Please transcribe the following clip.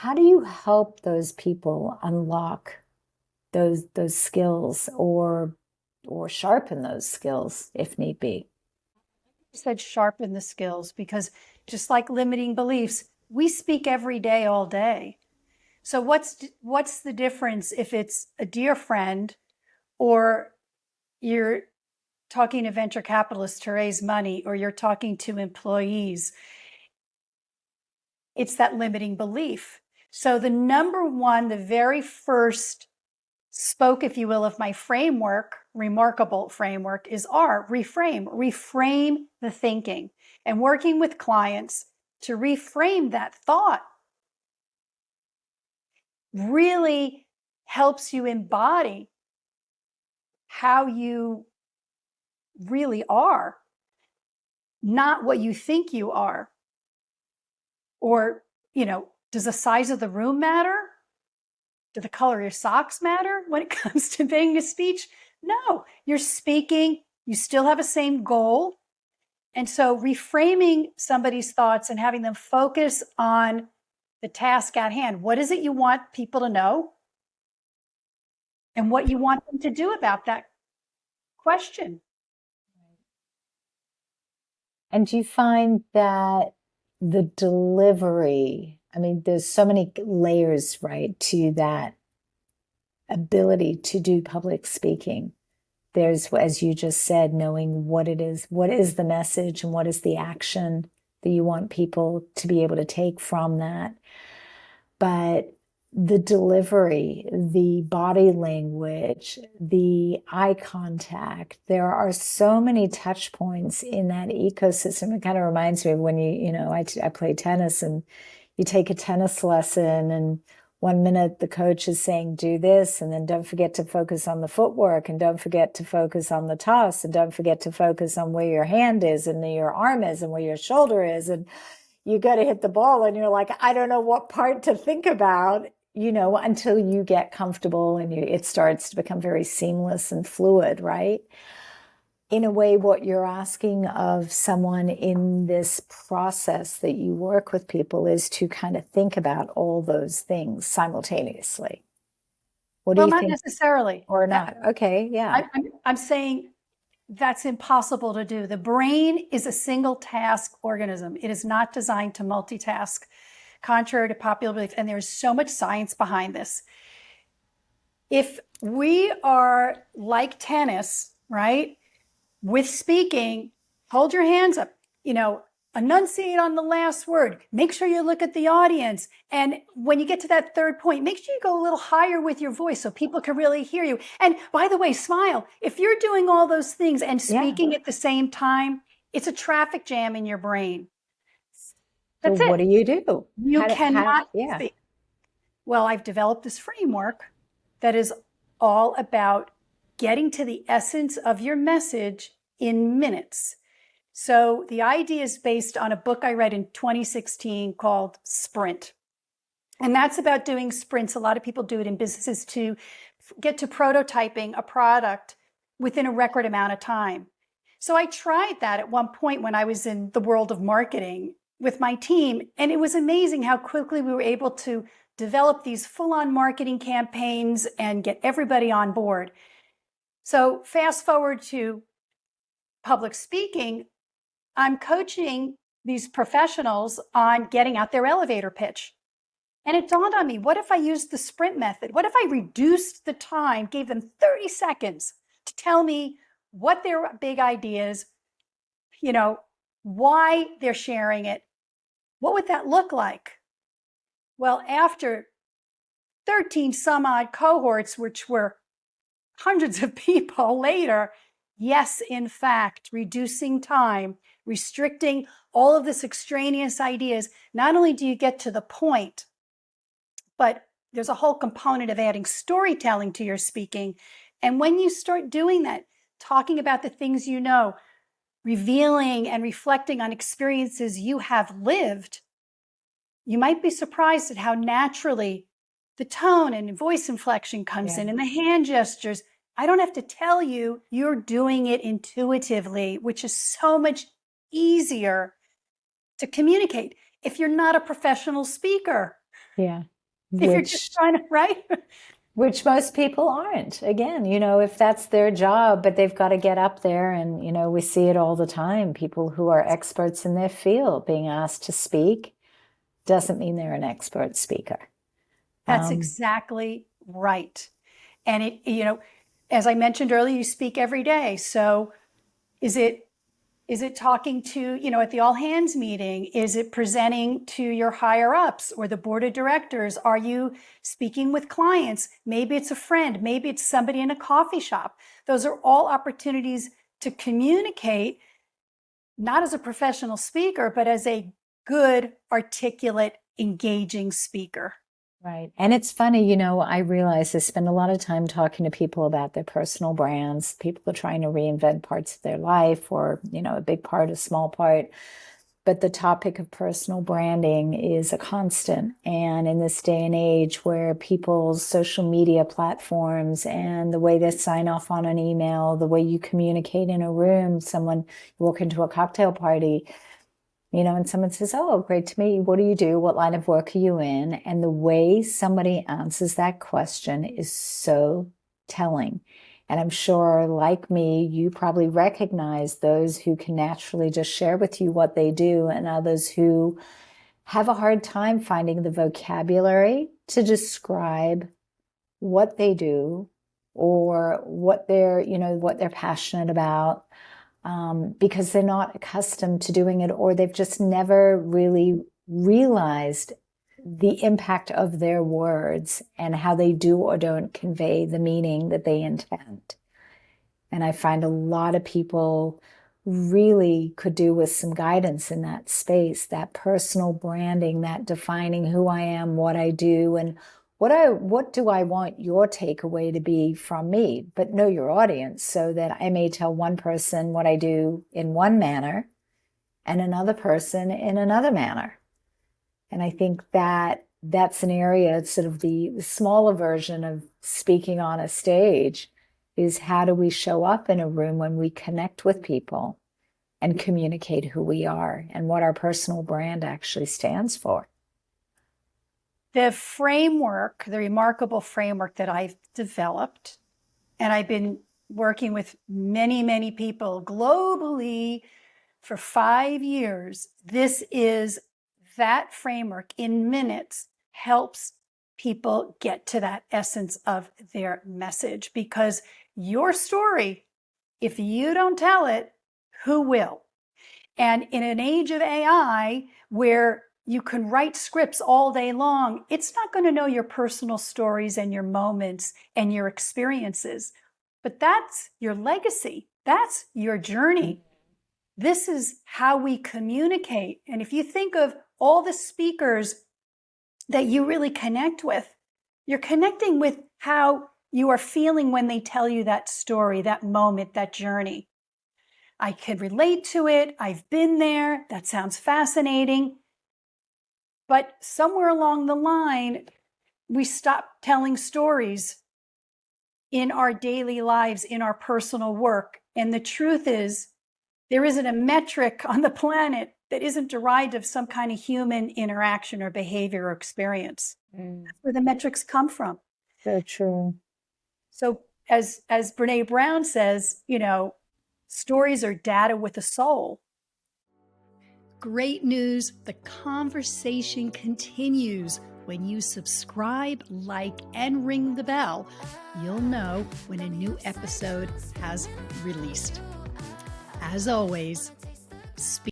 how do you help those people unlock those skills or sharpen those skills if need be? You said sharpen the skills because just like limiting beliefs, we speak every day, all day. So what's the difference if it's a dear friend or you're talking to venture capitalists to raise money or you're talking to employees? It's that limiting belief. So the number one, the very first spoke, if you will, of my framework, remarkable framework, is reframe the thinking, and working with clients to reframe that thought really helps you embody how you really are, not what you think you are. Or, does the size of the room matter? Do the color of your socks matter when it comes to being a speech? No, you're speaking, you still have a same goal. And so reframing somebody's thoughts and having them focus on the task at hand. What is it you want people to know? And what you want them to do about that question. And do you find that the delivery, I mean, there's so many layers, right, to that ability to do public speaking. There's, as you just said, knowing what it is, what is the message and what is the action that you want people to be able to take from that. But the delivery, the body language, the eye contact, there are so many touch points in that ecosystem. It kind of reminds me of when I play tennis, and you take a tennis lesson, and 1 minute the coach is saying, do this, and then don't forget to focus on the footwork, and don't forget to focus on the toss, and don't forget to focus on where your hand is and your arm is and where your shoulder is. And you got to hit the ball, and you're like, I don't know what part to think about, until you get comfortable and it starts to become very seamless and fluid, right? In a way, what you're asking of someone in this process that you work with people is to kind of think about all those things simultaneously. What do Well, you not think? necessarily. Or not? Okay, yeah. I'm saying that's impossible to do. The brain is a single task organism. It is not designed to multitask, contrary to popular belief. And there's so much science behind this. If we are like tennis, right, with speaking, hold your hands up, enunciate on the last word. Make sure you look at the audience. And when you get to that third point, make sure you go a little higher with your voice so people can really hear you. And by the way, smile. If you're doing all those things and speaking at the same time, it's a traffic jam in your brain. So That's what it. do you do? You cannot Yeah. speak. Well, I've developed this framework that is all about getting to the essence of your message in minutes. So the idea is based on a book I read in 2016 called Sprint. And that's about doing sprints. A lot of people do it in businesses to get to prototyping a product within a record amount of time. So I tried that at one point when I was in the world of marketing with my team. And it was amazing how quickly we were able to develop these full-on marketing campaigns and get everybody on board. So fast forward to public speaking, I'm coaching these professionals on getting out their elevator pitch. And it dawned on me, what if I used the sprint method? What if I reduced the time, gave them 30 seconds to tell me what their big ideas, why they're sharing it? What would that look like? Well, after 13 some odd cohorts, which were hundreds of people later, yes, in fact, reducing time, restricting all of this extraneous ideas, not only do you get to the point, but there's a whole component of adding storytelling to your speaking. And when you start doing that, talking about the things you know, revealing and reflecting on experiences you have lived, you might be surprised at how naturally the tone and voice inflection comes in and the hand gestures. I don't have to tell you, you're doing it intuitively, which is so much easier to communicate if you're not a professional speaker. Yeah. If you're just which trying to, right? which most people aren't. Again, if that's their job, but they've got to get up there, and we see it all the time. People who are experts in their field being asked to speak doesn't mean they're an expert speaker. That's exactly right. And as I mentioned earlier, you speak every day. So is it talking to, at the all hands meeting? Is it presenting to your higher ups or the board of directors? Are you speaking with clients? Maybe it's a friend. Maybe it's somebody in a coffee shop. Those are all opportunities to communicate, not as a professional speaker, but as a good, articulate, engaging speaker. Right. And it's funny, I realize I spend a lot of time talking to people about their personal brands. People are trying to reinvent parts of their life, or, a big part, a small part. But the topic of personal branding is a constant. And in this day and age where people's social media platforms and the way they sign off on an email, the way you communicate in a room, you walk into a cocktail party, and someone says, "Oh, great to meet you. What do you do? What line of work are you in?" And the way somebody answers that question is so telling. And I'm sure, like me, you probably recognize those who can naturally just share with you what they do, and others who have a hard time finding the vocabulary to describe what they do or what they're passionate about. Because they're not accustomed to doing it, or they've just never really realized the impact of their words and how they do or don't convey the meaning that they intend. And I find a lot of people really could do with some guidance in that space, that personal branding, that defining who I am, what I do, and what do I want your takeaway to be from me, but know your audience, so that I may tell one person what I do in one manner and another person in another manner. And I think that that's an area, sort of the smaller version of speaking on a stage, is how do we show up in a room when we connect with people and communicate who we are and what our personal brand actually stands for. The framework, the remarkable framework that I've developed, and I've been working with many, many people globally for 5 years. This is that framework in minutes helps people get to that essence of their message, because your story, if you don't tell it, who will? And in an age of AI where you can write scripts all day long, it's not going to know your personal stories and your moments and your experiences. But that's your legacy. That's your journey. This is how we communicate. And if you think of all the speakers that you really connect with, you're connecting with how you are feeling when they tell you that story, that moment, that journey. I can relate to it. I've been there. That sounds fascinating. But somewhere along the line, we stop telling stories in our daily lives, in our personal work. And the truth is, there isn't a metric on the planet that isn't derived of some kind of human interaction or behavior or experience. That's where the metrics come from. So true. So as Brene Brown says, stories are data with a soul. Great news. The conversation continues. When you subscribe, like, and ring the bell, you'll know when a new episode has released. As always, speak